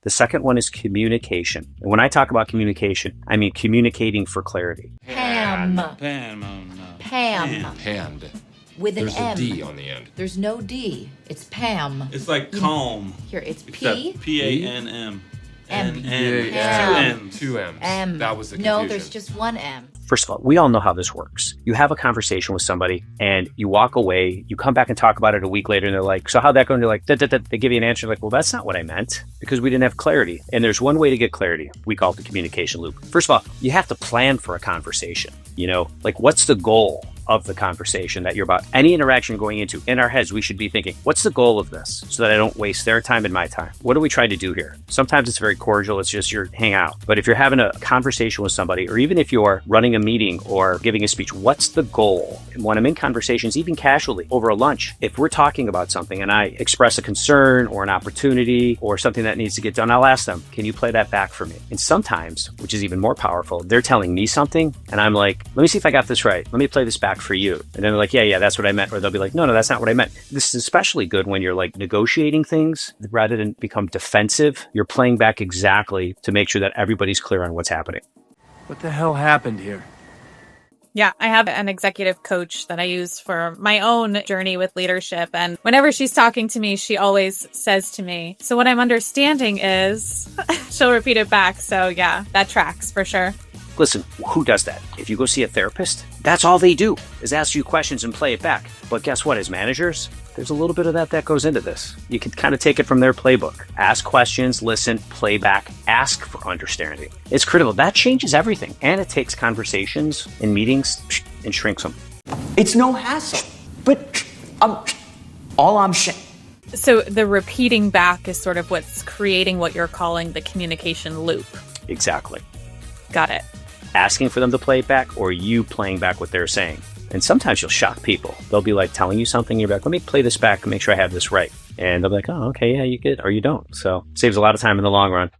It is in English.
The second one is communication. And when I talk about communication, I mean communicating for clarity. Pam. Pam. Oh, no. Pam. Hand. With an There's M. a D on the end. There's no D. It's Pam. It's like calm. Here, it's Except P. P-A-N-M. M. N. Two M's. M. That was the confusion. No, there's just one M. First of all, we all know how this works. You have a conversation with somebody and you walk away, you come back and talk about it a week later and they're like, so how'd that go? And you're like, they give you an answer like, well, that's not what I meant because we didn't have clarity. And there's one way to get clarity. We call it the communication loop. First of all, you have to plan for a conversation. You know, like what's the goal of the conversation that you're about? Any interaction going into, in our heads, we should be thinking, what's the goal of this so that I don't waste their time and my time? What are we trying to do here? Sometimes it's very cordial. It's just you're hang out. But if you're having a conversation with somebody, or even if you're running a meeting or giving a speech, what's the goal? And when I'm in conversations, even casually over a lunch, if we're talking about something and I express a concern or an opportunity or something that needs to get done, I'll ask them, can you play that back for me? And sometimes, which is even more powerful, they're telling me something and I'm like, let me see if I got this right. Let me play this back for you. And then they're like, yeah, that's what I meant. Or they'll be like, no, that's not what I meant. This is especially good when you're like negotiating things rather than become defensive. You're playing back exactly to make sure that everybody's clear on what's happening. What the hell happened here? Yeah, I have an executive coach that I use for my own journey with leadership. And whenever she's talking to me, she always says to me, so what I'm understanding is, she'll repeat it back. So yeah, that tracks for sure. Listen, who does that? If you go see a therapist, that's all they do is ask you questions and play it back. But guess what? As managers, there's a little bit of that goes into this. You can kind of take it from their playbook. Ask questions, listen, play back, ask for understanding. It's critical. That changes everything. And it takes conversations and meetings and shrinks them. It's no hassle. But all I'm saying. So the repeating back is sort of what's creating what you're calling the communication loop. Exactly. Got it. Asking for them to play it back or you playing back what they're saying. And sometimes you'll shock people. They'll be like telling you something. You're like, let me play this back and make sure I have this right. And they'll be like, oh, okay, yeah, you get, or you don't. So it saves a lot of time in the long run.